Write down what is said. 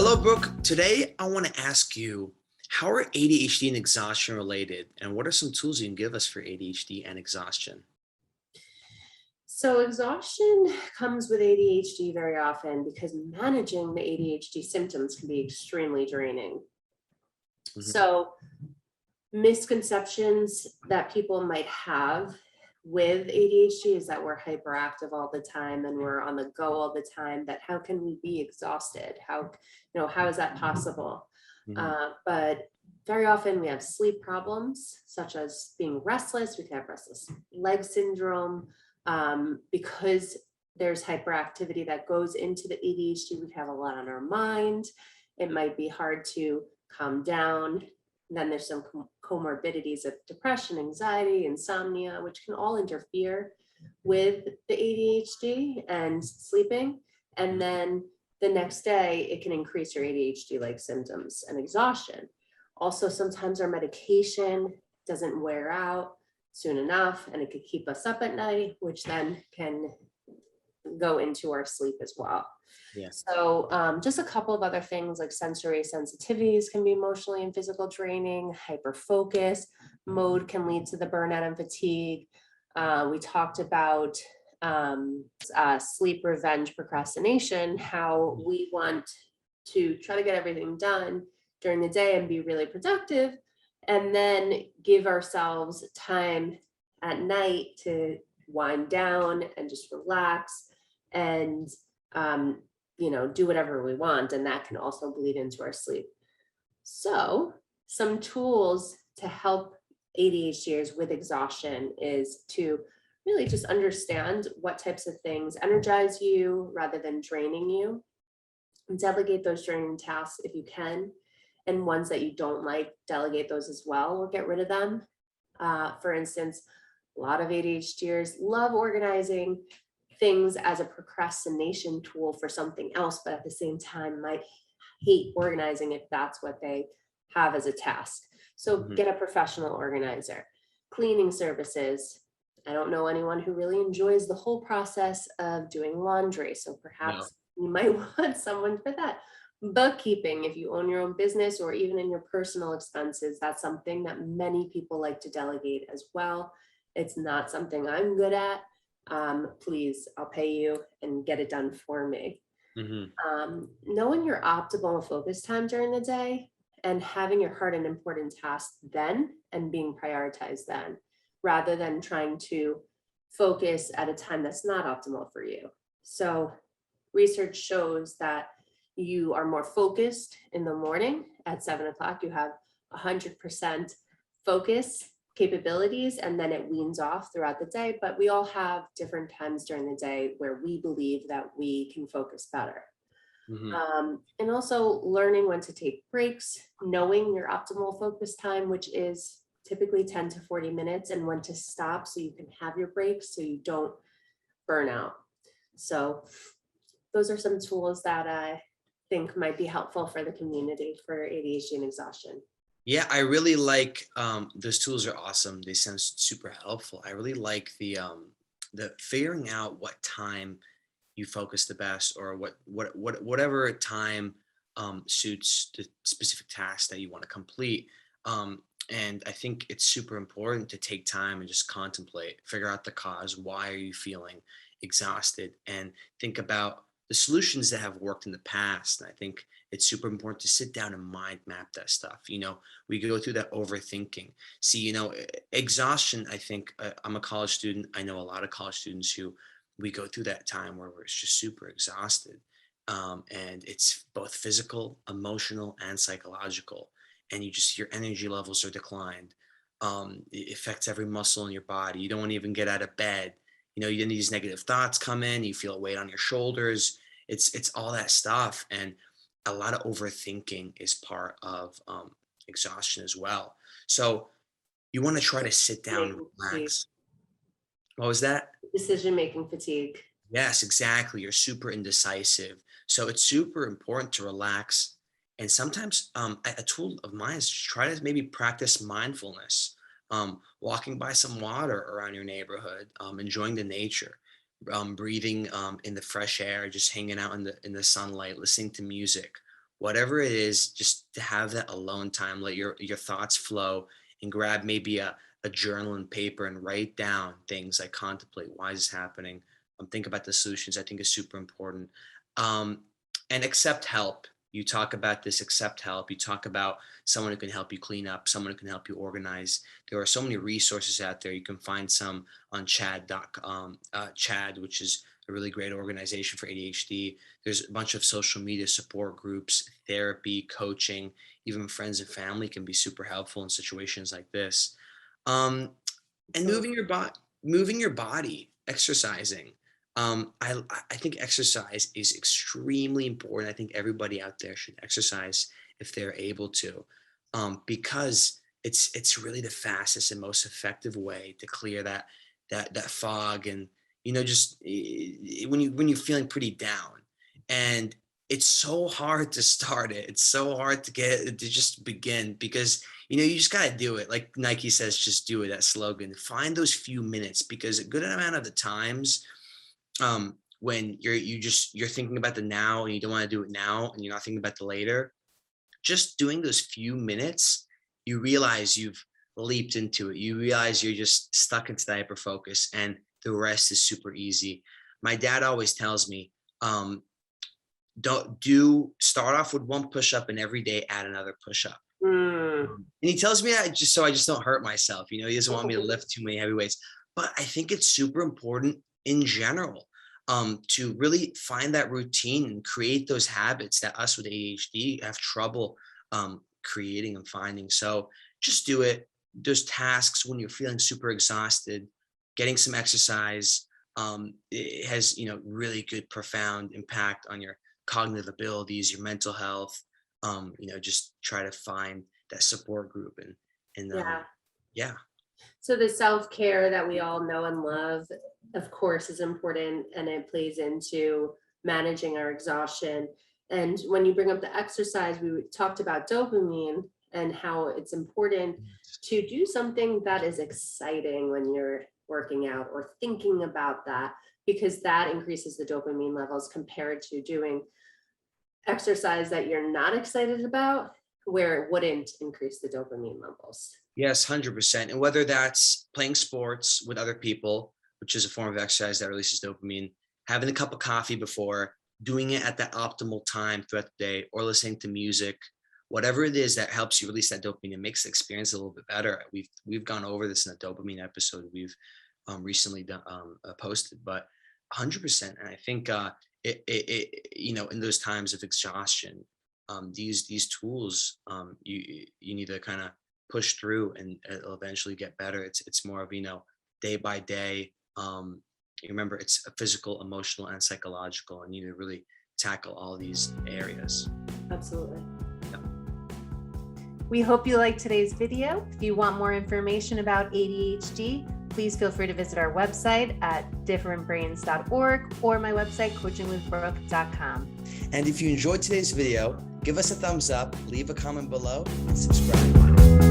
Hello, Brooke. Today, I want to ask you, how are ADHD and exhaustion related? And what are some tools you can give us for ADHD and exhaustion? So, exhaustion comes with ADHD very often because managing the ADHD symptoms can be extremely draining. Mhm. So, misconceptions that people might have with ADHD is that we're hyperactive all the time and we're on the go all the time. That how can we be exhausted? How is that possible? Mhm. But very often we have sleep problems, such as being restless. We can have restless leg syndrome because there's hyperactivity that goes into the ADHD. We have a lot on our mind. It might be hard to calm down. Then there's some comorbidities of depression, anxiety, insomnia, which can all interfere with the ADHD and sleeping. And then the next day, it can increase your ADHD like symptoms and exhaustion. Also, sometimes our medication doesn't wear out soon enough and it could keep us up at night, which then can go into our sleep as well. Yeah. So, just a couple of other things like sensory sensitivities can be emotionally and physical draining. Hyperfocus mode can lead to the burnout and fatigue. We talked about sleep revenge procrastination, how we want to try to get everything done during the day and be really productive, and then give ourselves time at night to wind down and just relax and um, do whatever we want, and that can also bleed into our sleep. So, some tools to help ADHDers with exhaustion is to really just understand what types of things energize you rather than draining you. Delegate those draining tasks if you can, and ones that you don't like, delegate those as well or get rid of them. For instance, a lot of ADHDers love organizing things as a procrastination tool for something else, but at the same time might hate organizing if that's what they have as a task. So Mhm. get a professional organizer. Cleaning services. I don't know anyone who really enjoys the whole process of doing laundry. So No. perhaps you might want someone for that. Bookkeeping, if you own your own business or even in your personal expenses, that's something that many people like to delegate as well. It's not something I'm good at. Please, I'll pay you and get it done for me. Mhm. Knowing your optimal focus time during the day and having your heart and important tasks then and being prioritized then, rather than trying to focus at a time that's not optimal for you. So, research shows that you are more focused in the morning at 7 o'clock. You have 100% focus capabilities, and then it weans off throughout the day. But we all have different times during the day where we believe that we can focus better. Mhm. And also learning when to take breaks, knowing your optimal focus time, which is typically 10 to 40 minutes, and when to stop so you can have your breaks so you don't burn out. So, those are some tools that I think might be helpful for the community for ADHD and exhaustion. Yeah, I really like those tools are awesome. They sound super helpful. I really like the figuring out what time you focus the best or whatever time suits the specific task that you want to complete. And I think it's super important to take time and just contemplate, figure out the cause. Why are you feeling exhausted? And think about the solutions that have worked in the past. And I think it's super important to sit down and mind map that stuff. We go through that overthinking. See, exhaustion, I think I'm a college student. I know a lot of college students who we go through that time where we're just super exhausted. And it's both physical, emotional, and psychological. And your energy levels are declined. It affects every muscle in your body. You don't want to even get out of bed. These negative thoughts come in. You feel a weight on your shoulders. It's all that stuff, and a lot of overthinking is part of exhaustion as well. So you want to try to sit down and Making fatigue, relax. What was that? decision making fatigue. Yes, exactly. You're super indecisive. So it's super important to relax. And sometimes a tool of mine is to try to maybe practice mindfulness, walking by some water around your neighborhood, enjoying the nature, breathing in the fresh air, just hanging out in the sunlight, listening to music, whatever it is, just to have that alone time, let your thoughts flow, and grab maybe a journal and paper and write down things like contemplate, why is this happening? Think about the solutions, I think is super important. Um, and accept help. You talk about this, accept help. You talk about someone who can help you clean up, someone who can help you organize. There are so many resources out there. You can find some on Chad.com, Chad, which is a really great organization for ADHD. There's a bunch of social media support groups, therapy, coaching, even friends and family can be super helpful in situations like this. Um, and So moving your body, exercising. I think exercise is extremely important. I think everybody out there should exercise if they're able to, because it's really the fastest and most effective way to clear that fog, and just when you're feeling pretty down, and it's so hard to start it. It's so hard to get to just begin, because you just got to do it. Like Nike says, just do it. That slogan. Find those few minutes, because a good amount of the times, when you're thinking about the now and you don't want to do it now, and you're not thinking about the later, just doing those few minutes, you realize you've leaped into it. You realize you're just stuck into the hyperfocus, and the rest is super easy. My dad always tells me, don't do start off with one push-up, and every day add another push-up. mm, And he tells me that just so I just don't hurt myself. He doesn't want me to lift too many heavy weights. But I think it's super important in general, to really find that routine and create those habits that us with ADHD have trouble creating and finding. So just do it. Those tasks when you're feeling super exhausted, getting some exercise, it has really good, profound impact on your cognitive abilities, your mental health. Just try to find that support group, and yeah. yeah. So the self-care that we all know and love, of course, is important, and it plays into managing our exhaustion. And when you bring up the exercise, we talked about dopamine and how it's important to do something that is exciting when you're working out or thinking about that, because that increases the dopamine levels compared to doing exercise that you're not excited about, where it wouldn't increase the dopamine levels. Yes, 100%. And whether that's playing sports with other people, which is a form of exercise that releases dopamine, having a cup of coffee before, doing it at that optimal time throughout the day, or listening to music, whatever it is that helps you release that dopamine and makes the experience a little bit better. We've gone over this in a dopamine episode we've recently done, posted, but 100%. And I think in those times of exhaustion, these tools, you need to kind of push through, and it'll eventually get better. It's more of day by day. You remember, it's a physical, emotional, and psychological, and you need to really tackle all these areas. Absolutely. Yeah. We hope you liked today's video. If you want more information about ADHD, please feel free to visit our website at differentbrains.org or my website, coachingwithbrooke.com. And if you enjoyed today's video, give us a thumbs up, leave a comment below, and subscribe.